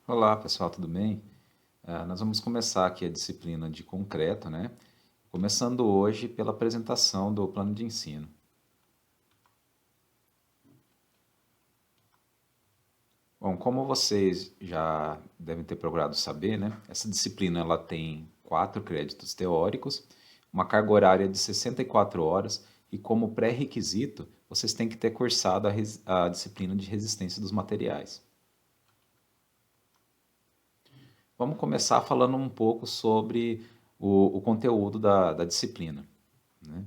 Olá, pessoal, tudo bem? Nós vamos começar aqui a disciplina de concreto, né? Começando hoje pela apresentação do plano de ensino. Bom, como vocês já devem ter procurado saber, né? Essa disciplina ela tem 4 créditos teóricos, uma carga horária de 64 horas e como pré-requisito vocês têm que ter cursado a disciplina de resistência dos materiais. Vamos começar falando um pouco sobre o conteúdo da disciplina, né?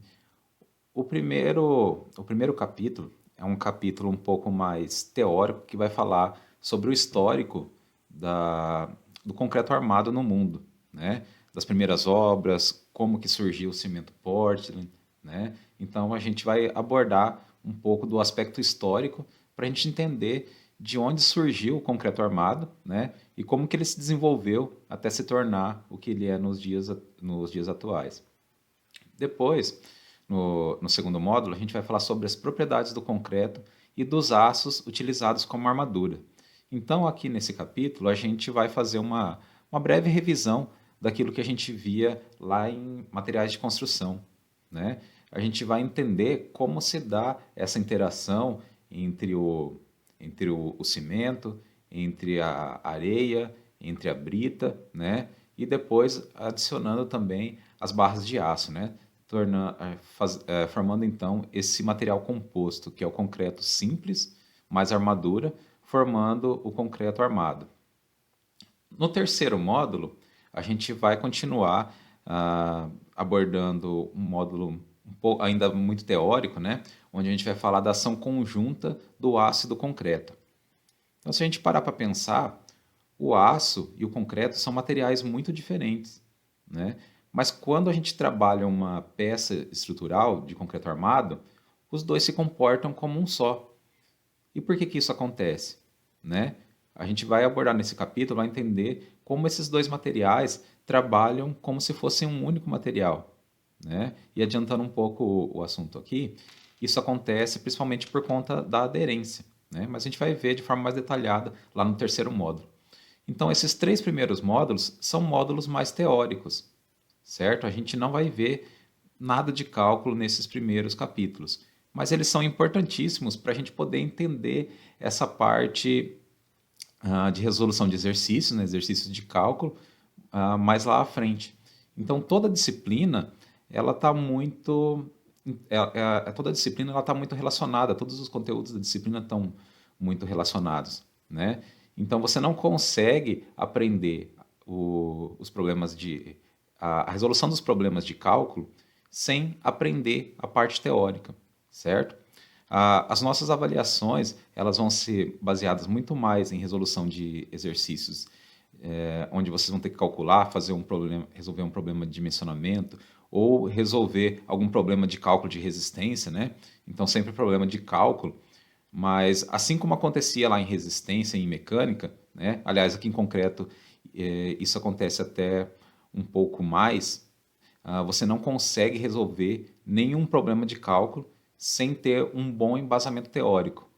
O primeiro capítulo é um capítulo um pouco mais teórico que vai falar sobre o histórico do concreto armado no mundo, né? Das primeiras obras, como que surgiu o cimento Portland, né? Então a gente vai abordar um pouco do aspecto histórico para a gente entender de onde surgiu o concreto armado, né? E como que ele se desenvolveu até se tornar o que ele é nos dias atuais. Depois, no segundo módulo, a gente vai falar sobre as propriedades do concreto e dos aços utilizados como armadura. Então, aqui nesse capítulo, a gente vai fazer uma breve revisão daquilo que a gente via lá em materiais de construção, né? A gente vai entender como se dá essa interação entre o cimento, entre a areia, entre a brita, né? E depois adicionando também as barras de aço, né? Formando então esse material composto, que é o concreto simples, mais armadura, formando o concreto armado. No terceiro módulo, a gente vai continuar abordando um módulo ainda muito teórico, né? Onde a gente vai falar da ação conjunta do aço e do concreto. Então, se a gente parar para pensar, o aço e o concreto são materiais muito diferentes, né? Mas quando a gente trabalha uma peça estrutural de concreto armado, os dois se comportam como um só. E por que que isso acontece, né? A gente vai abordar nesse capítulo, vai entender como esses dois materiais trabalham como se fossem um único material, né? E adiantando um pouco o assunto aqui, isso acontece principalmente por conta da aderência, né? Mas a gente vai ver de forma mais detalhada lá no terceiro módulo. Então, esses 3 primeiros módulos são módulos mais teóricos, certo? A gente não vai ver nada de cálculo nesses primeiros capítulos, mas eles são importantíssimos para a gente poder entender essa parte de resolução de exercícios, né, exercícios de cálculo, mais lá à frente. Então, toda disciplina ela está muito toda disciplina ela está muito relacionada, todos os conteúdos da disciplina estão muito relacionados, né? Então você não consegue aprender os problemas a resolução dos problemas de cálculo sem aprender a parte teórica, certo? As nossas avaliações elas vão ser baseadas muito mais em resolução de exercícios, onde vocês vão ter que calcular, resolver um problema de dimensionamento ou resolver algum problema de cálculo de resistência, né? Então sempre problema de cálculo, mas assim como acontecia lá em resistência e em mecânica, né? Aliás, aqui em concreto isso acontece até um pouco mais. Você não consegue resolver nenhum problema de cálculo sem ter um bom embasamento teórico,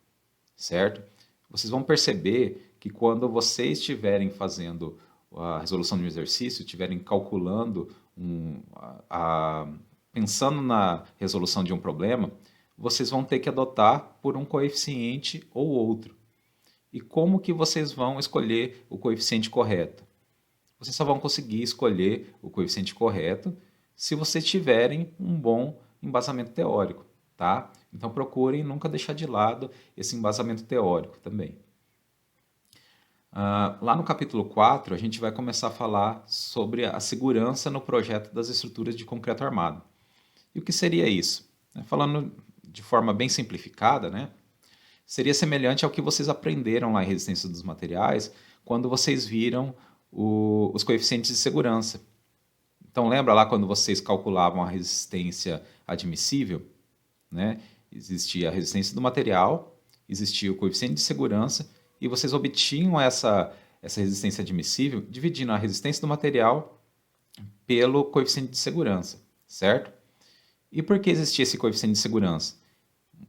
certo? Vocês vão perceber que quando vocês estiverem fazendo a resolução de um exercício, estiverem calculando, pensando na resolução de um problema, vocês vão ter que adotar por um coeficiente ou outro. E como que vocês vão escolher o coeficiente correto? Vocês só vão conseguir escolher o coeficiente correto se vocês tiverem um bom embasamento teórico, tá? Então procurem nunca deixar de lado esse embasamento teórico também. Lá no capítulo 4, a gente vai começar a falar sobre a segurança no projeto das estruturas de concreto armado. E o que seria isso? Falando de forma bem simplificada, né? Seria semelhante ao que vocês aprenderam lá em resistência dos materiais quando vocês viram os coeficientes de segurança. Então lembra lá quando vocês calculavam a resistência admissível, né? Existia a resistência do material, existia o coeficiente de segurança e vocês obtinham essa resistência admissível dividindo a resistência do material pelo coeficiente de segurança, certo? E por que existia esse coeficiente de segurança?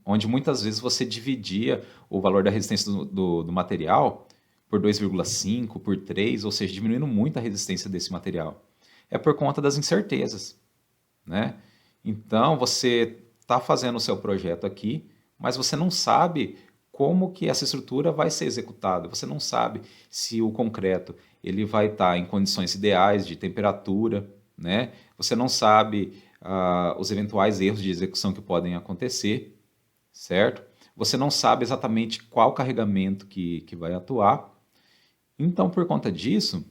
Onde muitas vezes você dividia o valor da resistência do material por 2,5, por 3, ou seja, diminuindo muito a resistência desse material. É por conta das incertezas, né? Então, você está fazendo o seu projeto aqui, mas você não sabe como que essa estrutura vai ser executada. Você não sabe se o concreto ele vai estar em condições ideais de temperatura, né? Você não sabe os eventuais erros de execução que podem acontecer, certo? Você não sabe exatamente qual carregamento que vai atuar. Então, por conta disso,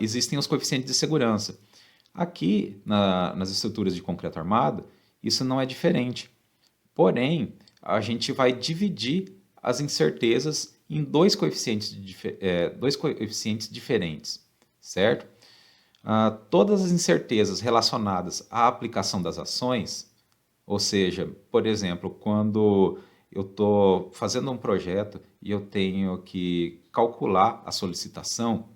existem os coeficientes de segurança. Aqui, nas estruturas de concreto armado, isso não é diferente. Porém, a gente vai dividir as incertezas em dois coeficientes diferentes, certo? Todas as incertezas relacionadas à aplicação das ações, ou seja, por exemplo, quando eu estou fazendo um projeto e eu tenho que calcular a solicitação,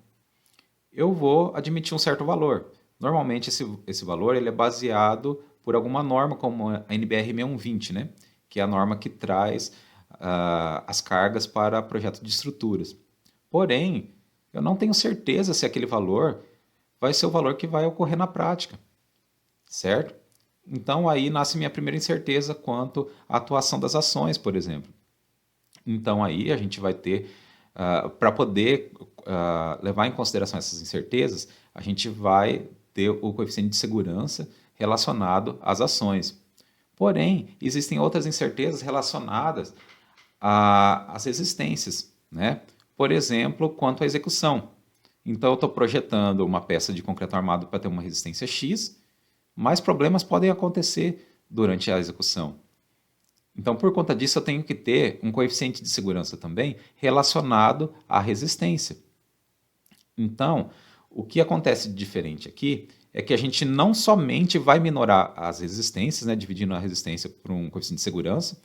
eu vou admitir um certo valor. Normalmente esse valor ele é baseado por alguma norma como a NBR 6120, né? Que é a norma que traz as cargas para projeto de estruturas. Porém, eu não tenho certeza se aquele valor vai ser o valor que vai ocorrer na prática, certo? Então aí nasce minha primeira incerteza quanto à atuação das ações, por exemplo. Então aí a gente vai ter, para poder levar em consideração essas incertezas, a gente vai ter o coeficiente de segurança relacionado às ações. Porém, existem outras incertezas relacionadas às resistências, né? Por exemplo, quanto à execução. Então, eu estou projetando uma peça de concreto armado para ter uma resistência X, mas problemas podem acontecer durante a execução. Então, por conta disso, eu tenho que ter um coeficiente de segurança também relacionado à resistência. Então, o que acontece de diferente aqui é que a gente não somente vai minorar as resistências, né, dividindo a resistência por um coeficiente de segurança,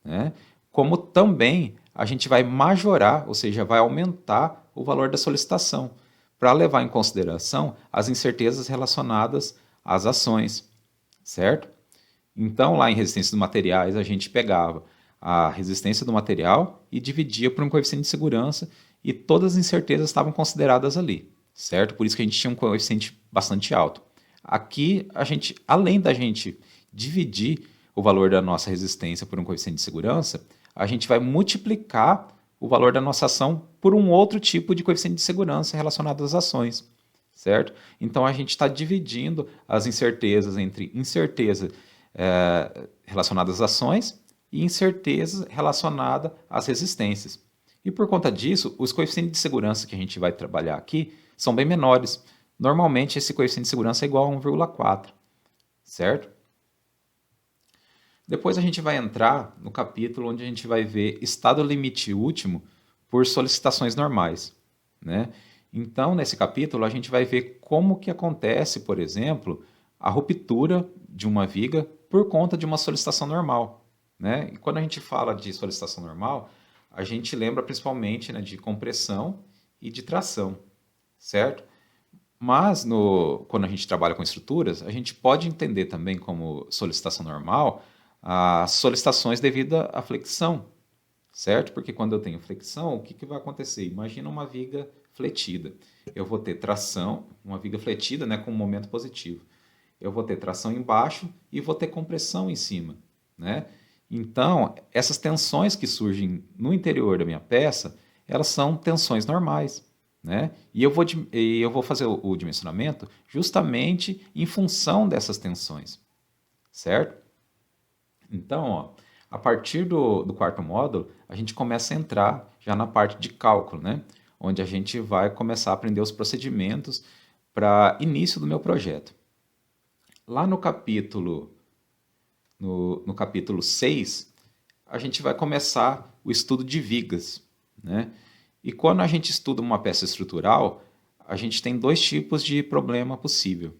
né, como também a gente vai majorar, ou seja, vai aumentar o valor da solicitação, para levar em consideração as incertezas relacionadas às ações, certo? Então, lá em resistência dos materiais, a gente pegava a resistência do material e dividia por um coeficiente de segurança e todas as incertezas estavam consideradas ali, certo? Por isso que a gente tinha um coeficiente bastante alto. Aqui, além da gente dividir o valor da nossa resistência por um coeficiente de segurança, a gente vai multiplicar o valor da nossa ação por um outro tipo de coeficiente de segurança relacionado às ações, certo? Então, a gente está dividindo as incertezas entre incerteza relacionada às ações e incerteza relacionada às resistências. E por conta disso, os coeficientes de segurança que a gente vai trabalhar aqui são bem menores. Normalmente, esse coeficiente de segurança é igual a 1,4, certo? Depois a gente vai entrar no capítulo onde a gente vai ver estado limite último por solicitações normais, né? Então, nesse capítulo, a gente vai ver como que acontece, por exemplo, a ruptura de uma viga por conta de uma solicitação normal, né? E quando a gente fala de solicitação normal, a gente lembra principalmente, né, de compressão e de tração, certo? Mas quando a gente trabalha com estruturas, a gente pode entender também como solicitação normal as solicitações devido à flexão, certo? Porque quando eu tenho flexão, o que vai acontecer? Imagina uma viga fletida. Eu vou ter tração, uma viga fletida, né, com um momento positivo. Eu vou ter tração embaixo e vou ter compressão em cima, né? Então, essas tensões que surgem no interior da minha peça, elas são tensões normais, né? E eu vou fazer o dimensionamento justamente em função dessas tensões, certo? Então, ó, a partir do quarto módulo, a gente começa a entrar já na parte de cálculo, né? Onde a gente vai começar a aprender os procedimentos para início do meu projeto. Lá no capítulo 6, a gente vai começar o estudo de vigas, né? E quando a gente estuda uma peça estrutural, a gente tem dois tipos de problema possível.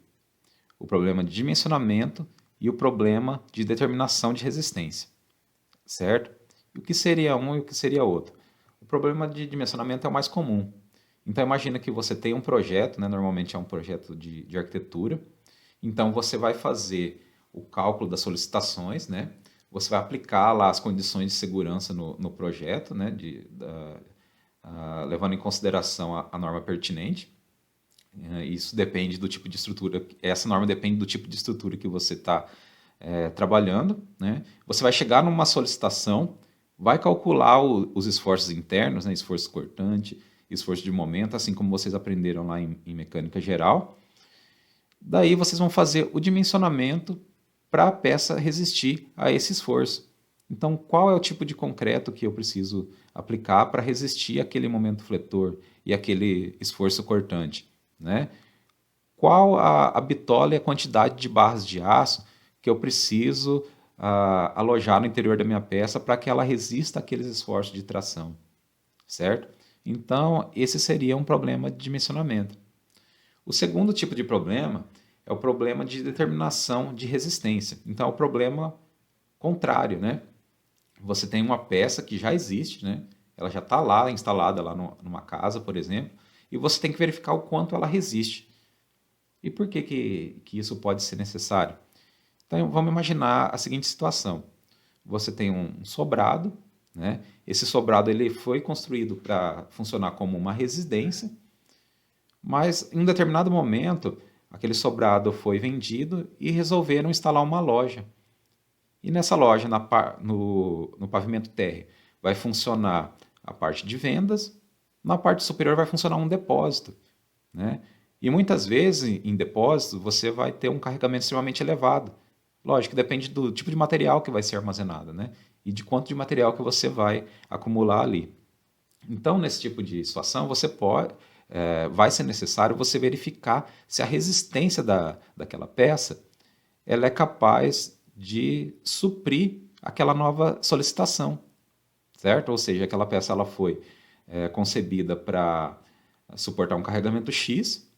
O problema de dimensionamento e o problema de determinação de resistência, certo? E o que seria um e o que seria outro? O problema de dimensionamento é o mais comum. Então, imagina que você tem um projeto, né? Normalmente é um projeto de arquitetura. Então, você vai fazer o cálculo das solicitações, né? Você vai aplicar lá as condições de segurança no projeto, né? levando em consideração a norma pertinente. Isso depende do tipo de estrutura, essa norma depende do tipo de estrutura que você está trabalhando, né? Você vai chegar numa solicitação, vai calcular os esforços internos, né? Esforço cortante, esforço de momento, assim como vocês aprenderam lá em mecânica geral. Daí vocês vão fazer o dimensionamento para a peça resistir a esse esforço. Então, qual é o tipo de concreto que eu preciso aplicar para resistir àquele momento fletor e aquele esforço cortante, né? Qual a bitola e a quantidade de barras de aço que eu preciso alojar no interior da minha peça para que ela resista àqueles esforços de tração, certo? Então, esse seria um problema de dimensionamento. O segundo tipo de problema é o problema de determinação de resistência. Então, é o problema contrário, né? Você tem uma peça que já existe, né? Ela já está lá, instalada lá numa casa, por exemplo, e você tem que verificar o quanto ela resiste. E por que isso pode ser necessário? Então, vamos imaginar a seguinte situação. Você tem um sobrado, né? Esse sobrado ele foi construído para funcionar como uma residência, mas em um determinado momento, aquele sobrado foi vendido e resolveram instalar uma loja. E nessa loja, no pavimento térreo, vai funcionar a parte de vendas, na parte superior vai funcionar um depósito, né? E muitas vezes, em depósito, você vai ter um carregamento extremamente elevado. Lógico, depende do tipo de material que vai ser armazenado, né? E de quanto de material que você vai acumular ali. Então, nesse tipo de situação, vai ser necessário você verificar se a resistência daquela peça ela é capaz de suprir aquela nova solicitação, certo? Ou seja, aquela peça ela foi concebida para suportar um carregamento X,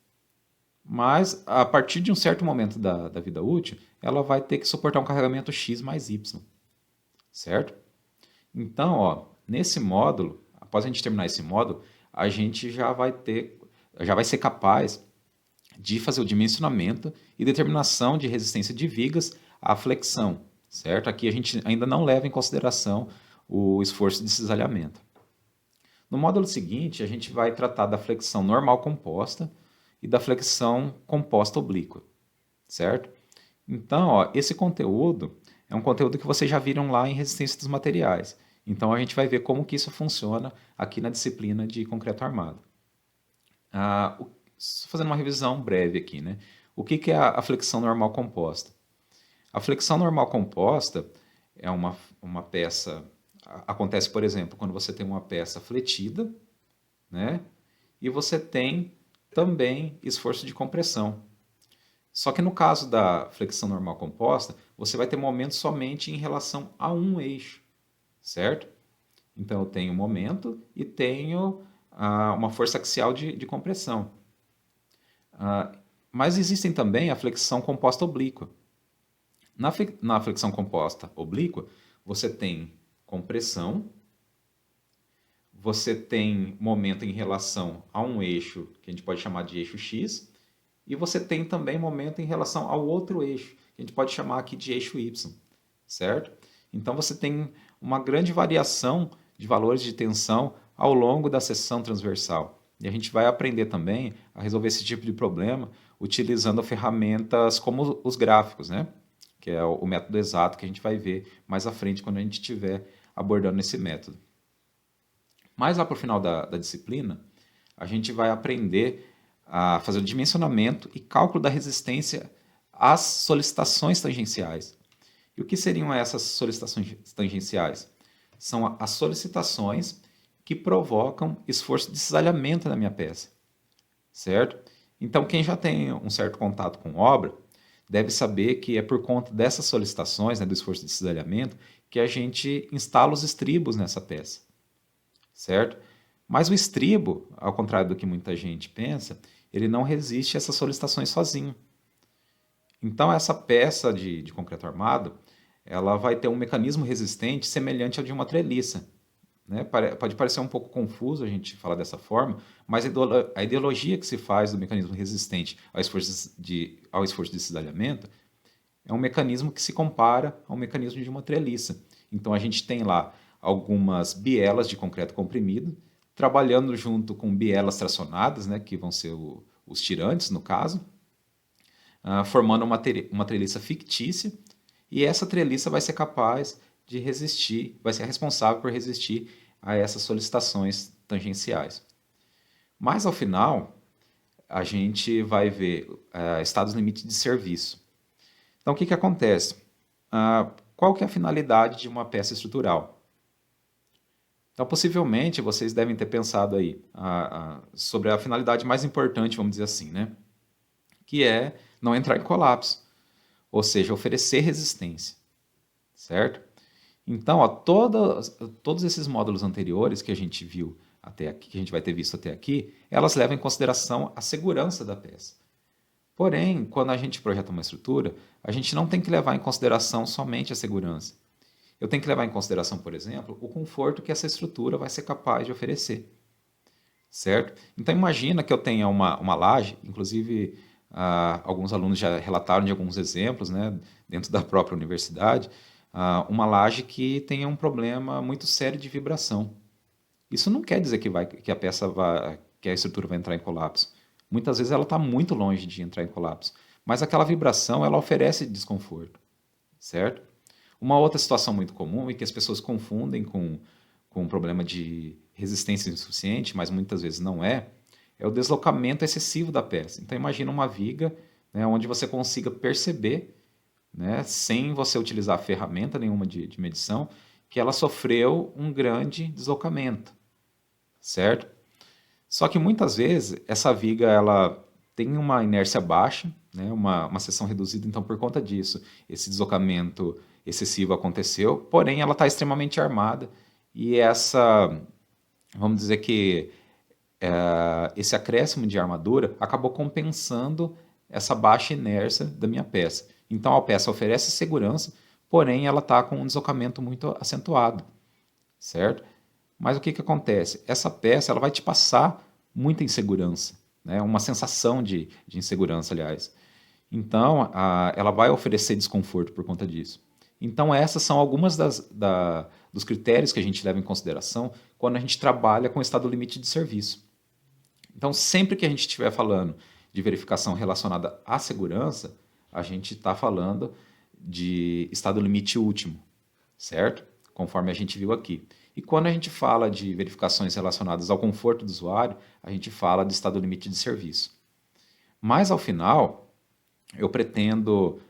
mas a partir de um certo momento da vida útil, ela vai ter que suportar um carregamento X mais Y, certo? Então, ó, nesse módulo, após a gente terminar esse módulo, a gente já vai ser capaz de fazer o dimensionamento e determinação de resistência de vigas à flexão, certo? Aqui a gente ainda não leva em consideração o esforço de cisalhamento. No módulo seguinte, a gente vai tratar da flexão normal composta e da flexão composta oblíqua, certo? Então, ó, esse conteúdo é um conteúdo que vocês já viram lá em resistência dos materiais. Então, a gente vai ver como que isso funciona aqui na disciplina de concreto armado. Fazendo uma revisão breve aqui, né? O que é a flexão normal composta? A flexão normal composta é uma peça... Acontece, por exemplo, quando você tem uma peça fletida, né? E você tem também esforço de compressão. Só que no caso da flexão normal composta, você vai ter momento somente em relação a um eixo, certo? Então eu tenho momento e tenho uma força axial de compressão. Mas existem também a flexão composta oblíqua. Na flexão composta oblíqua, você tem compressão, você tem momento em relação a um eixo, que a gente pode chamar de eixo X, e você tem também momento em relação ao outro eixo, que a gente pode chamar aqui de eixo Y, certo? Então você tem uma grande variação de valores de tensão ao longo da seção transversal. E a gente vai aprender também a resolver esse tipo de problema utilizando ferramentas como os gráficos, né? Que é o método exato que a gente vai ver mais à frente quando a gente estiver abordando esse método. Mais lá para o final da disciplina, a gente vai aprender a fazer o dimensionamento e cálculo da resistência às solicitações tangenciais. E o que seriam essas solicitações tangenciais? São as solicitações que provocam esforço de cisalhamento na minha peça, certo? Então, quem já tem um certo contato com obra deve saber que é por conta dessas solicitações, né, do esforço de cisalhamento, que a gente instala os estribos nessa peça, certo? Mas o estribo, ao contrário do que muita gente pensa, ele não resiste a essas solicitações sozinho. Então, essa peça de concreto armado, ela vai ter um mecanismo resistente semelhante ao de uma treliça, né? Pode parecer um pouco confuso a gente falar dessa forma, mas a ideologia que se faz do mecanismo resistente ao esforço de cisalhamento é um mecanismo que se compara ao mecanismo de uma treliça. Então, a gente tem lá algumas bielas de concreto comprimido trabalhando junto com bielas tracionadas, né, que vão ser os tirantes, no caso, formando uma treliça fictícia, e essa treliça vai ser capaz de resistir, vai ser responsável por resistir a essas solicitações tangenciais. Mas, ao final, a gente vai ver estados limite de serviço. Então, o que acontece? Qual que é a finalidade de uma peça estrutural? Então, possivelmente, vocês devem ter pensado aí sobre a finalidade mais importante, vamos dizer assim, né? Que é não entrar em colapso, ou seja, oferecer resistência, certo? Então, todos esses módulos anteriores que a gente viu até aqui, que a gente vai ter visto até aqui, elas levam em consideração a segurança da peça. Porém, quando a gente projeta uma estrutura, a gente não tem que levar em consideração somente a segurança. Eu tenho que levar em consideração, por exemplo, o conforto que essa estrutura vai ser capaz de oferecer, certo? Então, imagina que eu tenha uma laje, inclusive alguns alunos já relataram de alguns exemplos, né, dentro da própria universidade, uma laje que tenha um problema muito sério de vibração. Isso não quer dizer que a estrutura vai entrar em colapso. Muitas vezes ela está muito longe de entrar em colapso, mas aquela vibração ela oferece desconforto, certo? Uma outra situação muito comum e que as pessoas confundem com um problema de resistência insuficiente, mas muitas vezes não é o deslocamento excessivo da peça. Então imagina uma viga, né, onde você consiga perceber, né, sem você utilizar ferramenta nenhuma de medição, que ela sofreu um grande deslocamento, certo? Só que muitas vezes essa viga ela tem uma inércia baixa, né, uma seção reduzida, então por conta disso esse deslocamento excessivo aconteceu, porém ela está extremamente armada e vamos dizer que esse acréscimo de armadura acabou compensando essa baixa inércia da minha peça. Então a peça oferece segurança, porém ela está com um deslocamento muito acentuado, certo? Mas o que acontece? Essa peça ela vai te passar muita insegurança, né? Uma sensação de insegurança, aliás. Então, ela vai oferecer desconforto por conta disso. Então, essas são algumas dos critérios que a gente leva em consideração quando a gente trabalha com estado limite de serviço. Então, sempre que a gente estiver falando de verificação relacionada à segurança, a gente está falando de estado limite último, certo? Conforme a gente viu aqui. E quando a gente fala de verificações relacionadas ao conforto do usuário, a gente fala de estado limite de serviço. Mas, ao final, eu pretendo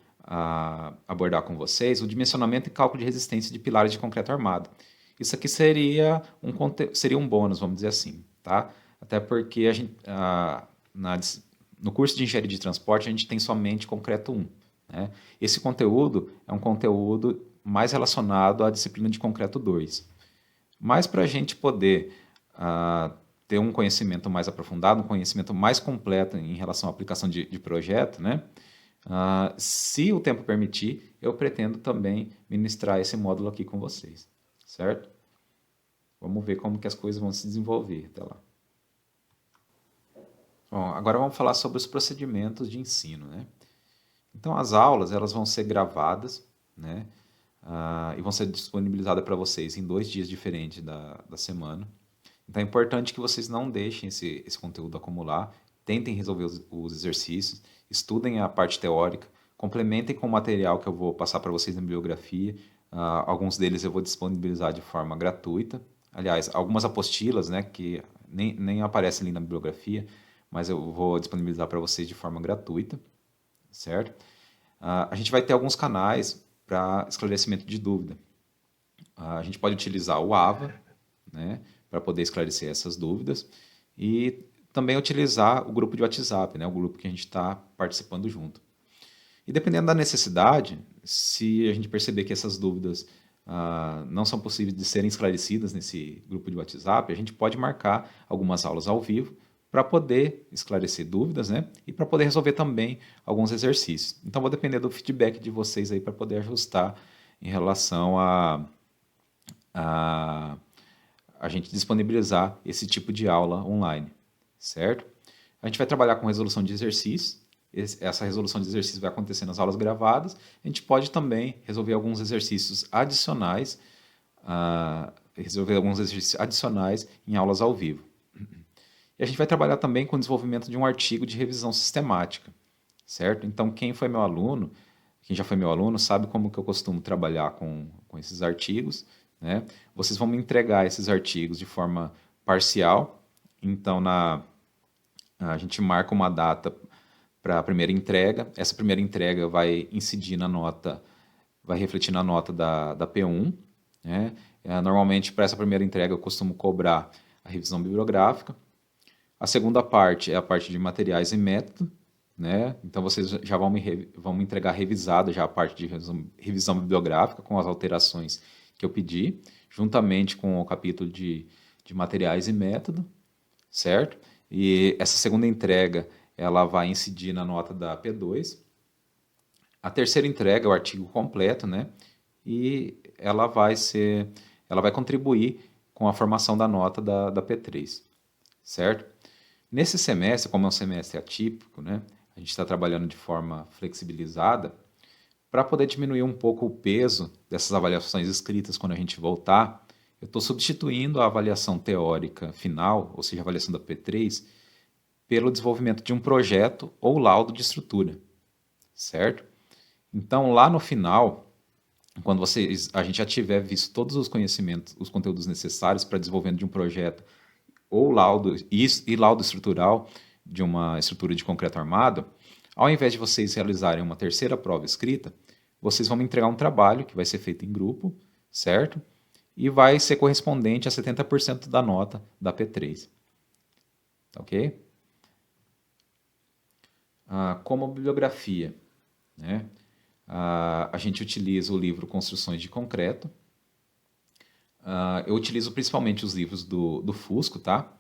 abordar com vocês o dimensionamento e cálculo de resistência de pilares de concreto armado. Isso aqui seria um bônus, vamos dizer assim, tá? Até porque no curso de engenharia de transporte a gente tem somente concreto 1. Né? Esse conteúdo é um conteúdo mais relacionado à disciplina de concreto 2. Mas para a gente poder ter um conhecimento mais aprofundado, um conhecimento mais completo em relação à aplicação de projeto, né? Se o tempo permitir, eu pretendo também ministrar esse módulo aqui com vocês, certo? Vamos ver como que as coisas vão se desenvolver até lá. Bom, agora vamos falar sobre os procedimentos de ensino, né? Então, as aulas elas vão ser gravadas, né? E vão ser disponibilizadas para vocês em 2 dias diferentes da semana. Então, é importante que vocês não deixem esse conteúdo acumular, tentem resolver os exercícios, estudem a parte teórica, complementem com o material que eu vou passar para vocês na bibliografia. Alguns deles eu vou disponibilizar de forma gratuita. Aliás, algumas apostilas, né, que nem aparecem ali na bibliografia, mas eu vou disponibilizar para vocês de forma gratuita, certo? A gente vai ter alguns canais para esclarecimento de dúvida. A gente pode utilizar o AVA, né, para poder esclarecer essas dúvidas, e também utilizar o grupo de WhatsApp, né, o grupo que a gente está participando junto. E dependendo da necessidade, se a gente perceber que essas dúvidas não são possíveis de serem esclarecidas nesse grupo de WhatsApp, a gente pode marcar algumas aulas ao vivo para poder esclarecer dúvidas, né? E para poder resolver também alguns exercícios. Então, vou depender do feedback de vocês aí para poder ajustar em relação a gente disponibilizar esse tipo de aula online, certo? A gente vai trabalhar com resolução de exercícios. Essa resolução de exercícios vai acontecer nas aulas gravadas. A gente pode também resolver alguns exercícios adicionais em aulas ao vivo. E a gente vai trabalhar também com o desenvolvimento de um artigo de revisão sistemática, certo? Então, quem já foi meu aluno, sabe como que eu costumo trabalhar com esses artigos, né? Vocês vão me entregar esses artigos de forma parcial, então a gente marca uma data para a primeira entrega. Essa primeira entrega vai incidir na nota, vai refletir na nota da P1, né? Normalmente, para essa primeira entrega, eu costumo cobrar a revisão bibliográfica. A segunda parte é a parte de materiais e método, né? Então, vocês já vão me entregar revisado já a parte de revisão bibliográfica com as alterações que eu pedi, juntamente com o capítulo de materiais e método, certo? E essa segunda entrega, ela vai incidir na nota da P2. A terceira entrega é o artigo completo, né? E ela vai contribuir com a formação da nota da P3, certo? Nesse semestre, como é um semestre atípico, né? A gente está trabalhando de forma flexibilizada para poder diminuir um pouco o peso dessas avaliações escritas quando a gente voltar. Eu estou substituindo a avaliação teórica final, ou seja, a avaliação da P3, pelo desenvolvimento de um projeto ou laudo de estrutura, certo? Então, lá no final, quando a gente já tiver visto todos os conhecimentos, os conteúdos necessários para desenvolvimento de um projeto ou laudo e laudo estrutural de uma estrutura de concreto armado, ao invés de vocês realizarem uma terceira prova escrita, vocês vão me entregar um trabalho que vai ser feito em grupo, certo? E vai ser correspondente a 70% da nota da P3. Ok? Como bibliografia, né? A gente utiliza o livro Construções de Concreto. Eu utilizo principalmente os livros do Fusco, tá?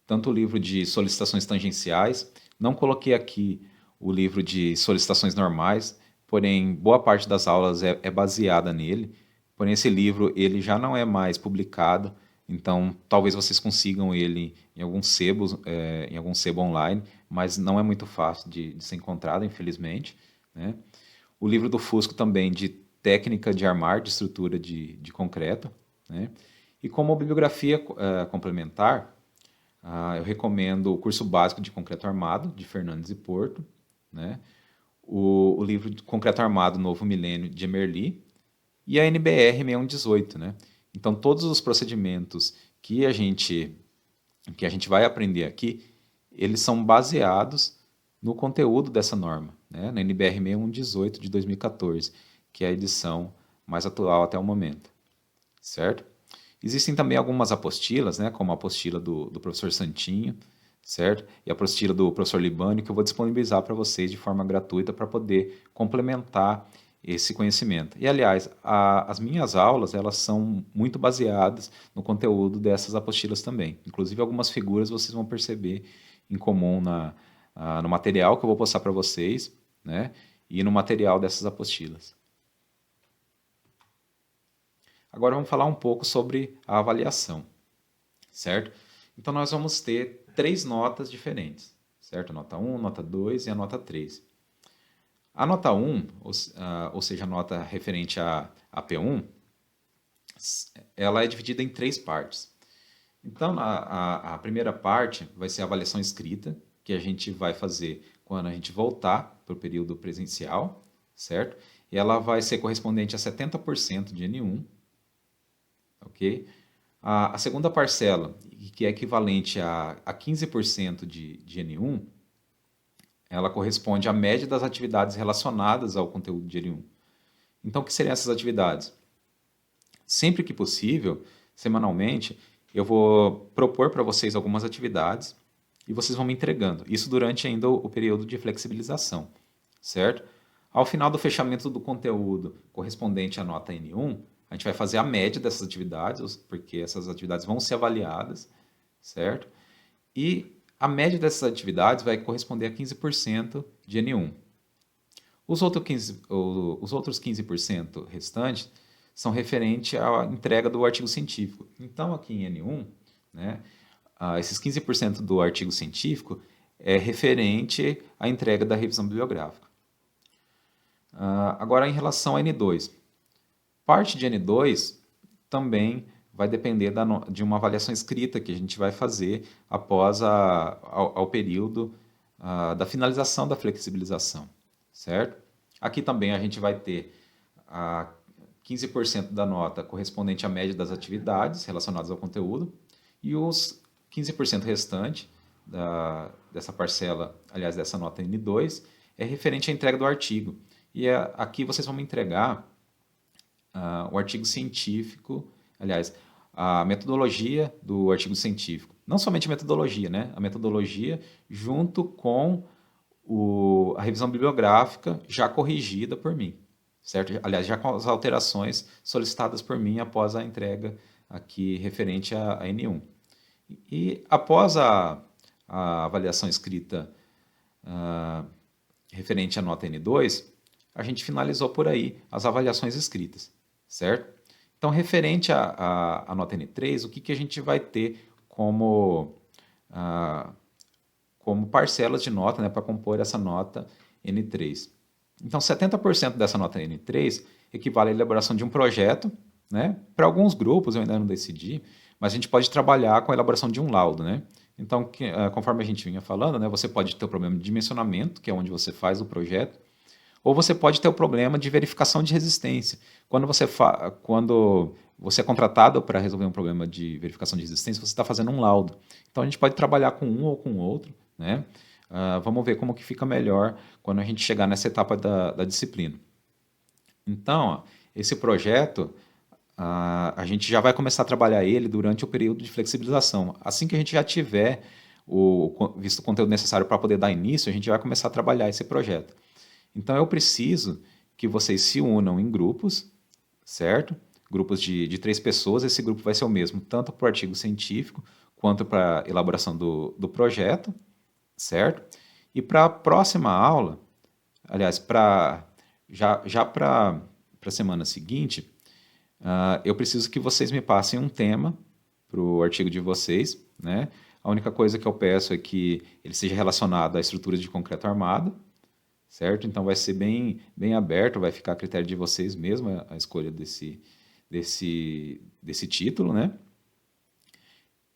Tanto o livro de solicitações tangenciais, não coloquei aqui o livro de solicitações normais, porém boa parte das aulas é baseada nele. Porém esse livro ele já não é mais publicado, então talvez vocês consigam ele em algum sebo online, mas não é muito fácil de ser encontrado, infelizmente, né? O livro do Fusco também de técnica de armar, de estrutura de concreto, né? E como bibliografia complementar, eu recomendo o curso básico de concreto armado, de Fernandes e Porto, né? O livro de Concreto Armado Novo Milênio, de Emerli, e a NBR 6118, né? Então, todos os procedimentos que a gente vai aprender aqui, eles são baseados no conteúdo dessa norma, né? Na NBR 6118 de 2014, que é a edição mais atual até o momento, certo? Existem também algumas apostilas, né, como a apostila do professor Santinho, certo? E a apostila do professor Libânio, que eu vou disponibilizar para vocês de forma gratuita para poder complementar esse conhecimento. E, aliás, as minhas aulas, elas são muito baseadas no conteúdo dessas apostilas também. Inclusive, algumas figuras vocês vão perceber em comum no material que eu vou postar para vocês, né? E no material dessas apostilas. Agora vamos falar um pouco sobre a avaliação, certo? Então nós vamos ter 3 notas diferentes, certo? A nota 1, nota 2 e a nota 3. A nota 1, ou seja, a nota referente à P1, ela é dividida em 3 partes. Então, a primeira parte vai ser a avaliação escrita, que a gente vai fazer quando a gente voltar para o período presencial, certo? E ela vai ser correspondente a 70% de N1, ok? A segunda parcela, que é equivalente a 15% de N1, ela corresponde à média das atividades relacionadas ao conteúdo de N1. Então, o que seriam essas atividades? Sempre que possível, semanalmente, eu vou propor para vocês algumas atividades e vocês vão me entregando. Isso durante ainda o período de flexibilização, certo? Ao final do fechamento do conteúdo correspondente à nota N1, a gente vai fazer a média dessas atividades, porque essas atividades vão ser avaliadas, certo? E a média dessas atividades vai corresponder a 15% de N1. Os outros 15% restantes são referentes à entrega do artigo científico. Então, aqui em N1, né, esses 15% do artigo científico é referente à entrega da revisão bibliográfica. Agora, em relação a N2. Parte de N2 também vai depender de uma avaliação escrita que a gente vai fazer após ao período da finalização da flexibilização, certo? Aqui também a gente vai ter 15% da nota correspondente à média das atividades relacionadas ao conteúdo e os 15% restante dessa parcela, aliás, dessa nota N2, é referente à entrega do artigo. E aqui vocês vão me entregar o artigo científico, aliás, a metodologia do artigo científico. Não somente a metodologia, né? A metodologia junto com a revisão bibliográfica já corrigida por mim, certo? Aliás, já com as alterações solicitadas por mim após a entrega aqui referente a N1. E após a avaliação escrita referente à nota N2, a gente finalizou por aí as avaliações escritas, certo? Então, referente à nota N3, o que a gente vai ter como parcelas de nota, né, para compor essa nota N3? Então, 70% dessa nota N3 equivale à elaboração de um projeto, né? Para alguns grupos eu ainda não decidi, mas a gente pode trabalhar com a elaboração de um laudo, né? Então, conforme a gente vinha falando, né, você pode ter o problema de dimensionamento, que é onde você faz o projeto, ou você pode ter o problema de verificação de resistência. Quando você é contratado para resolver um problema de verificação de resistência, você está fazendo um laudo. Então, a gente pode trabalhar com um ou com o outro, né? Vamos ver como que fica melhor quando a gente chegar nessa etapa da disciplina. Então, esse projeto, a gente já vai começar a trabalhar ele durante o período de flexibilização. Assim que a gente já tiver visto o conteúdo necessário para poder dar início, a gente vai começar a trabalhar esse projeto. Então, eu preciso que vocês se unam em grupos, certo? Grupos de 3 pessoas. Esse grupo vai ser o mesmo, tanto para o artigo científico, quanto para a elaboração do projeto, certo? E para a próxima aula, aliás, já para a semana seguinte, eu preciso que vocês me passem um tema para o artigo de vocês, né? A única coisa que eu peço é que ele seja relacionado à estrutura de concreto armado, certo? Então vai ser bem aberto, vai ficar a critério de vocês mesmo a escolha desse título, né?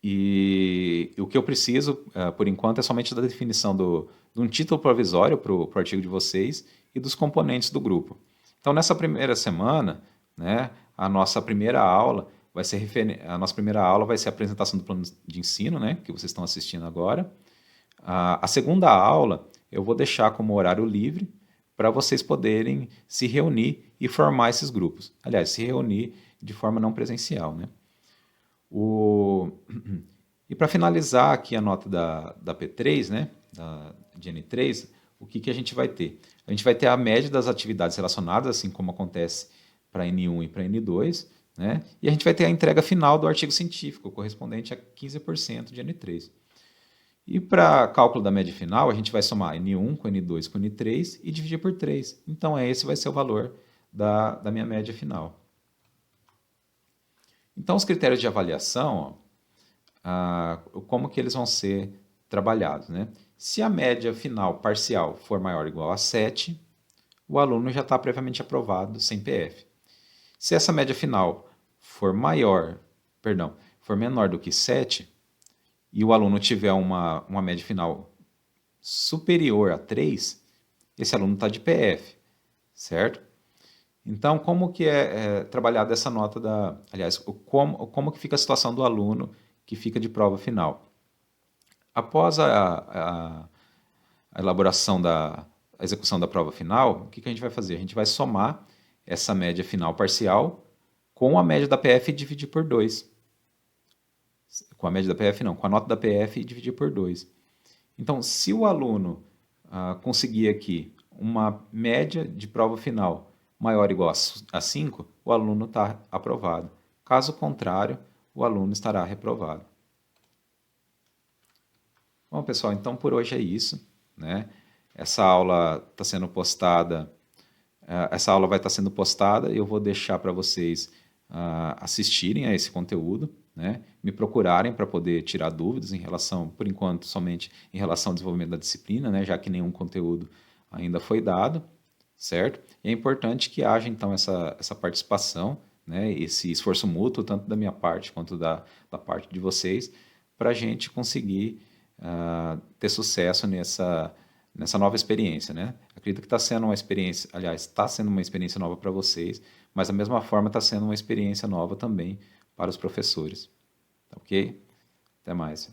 E o que eu preciso, por enquanto, é somente da definição de um título provisório para o artigo de vocês e dos componentes do grupo. Então, nessa primeira semana, né, a nossa primeira aula vai ser a apresentação do plano de ensino, né, que vocês estão assistindo agora. A segunda aula eu vou deixar como horário livre para vocês poderem se reunir e formar esses grupos. Aliás, se reunir de forma não presencial, né? E para finalizar aqui a nota da P3, né, de N3, o que a gente vai ter? A gente vai ter a média das atividades relacionadas, assim como acontece para N1 e para N2, né? E a gente vai ter a entrega final do artigo científico, correspondente a 15% de N3. E para cálculo da média final, a gente vai somar N1 com N2 com N3 e dividir por 3. Então, esse vai ser o valor da minha média final. Então, os critérios de avaliação, como que eles vão ser trabalhados, né? Se a média final parcial for maior ou igual a 7, o aluno já está previamente aprovado sem PF. Se essa média final for menor do que 7, e o aluno tiver uma média final superior a 3, esse aluno está de PF, certo? Então, como que é trabalhada essa nota aliás, como que fica a situação do aluno que fica de prova final? Após a elaboração a execução da prova final, o que a gente vai fazer? A gente vai somar essa média final parcial com a média da PF e dividir por 2. Com a média da PF não, com a nota da PF e dividir por 2. Então, se o aluno conseguir aqui uma média de prova final maior ou igual a 5, o aluno está aprovado. Caso contrário, o aluno estará reprovado. Bom, pessoal, então por hoje é isso, né? Essa aula está sendo postada, essa aula vai estar sendo postada e eu vou deixar para vocês assistirem a esse conteúdo, né? Me procurarem para poder tirar dúvidas em relação, por enquanto, somente em relação ao desenvolvimento da disciplina, né? Já que nenhum conteúdo ainda foi dado, certo? E é importante que haja, então, essa participação, né, esse esforço mútuo, tanto da minha parte quanto da parte de vocês, para a gente conseguir ter sucesso nessa nova experiência, né? Acredito que está sendo uma experiência, aliás, está sendo uma experiência nova para vocês, mas da mesma forma está sendo uma experiência nova também para os professores. Tá ok? Até mais.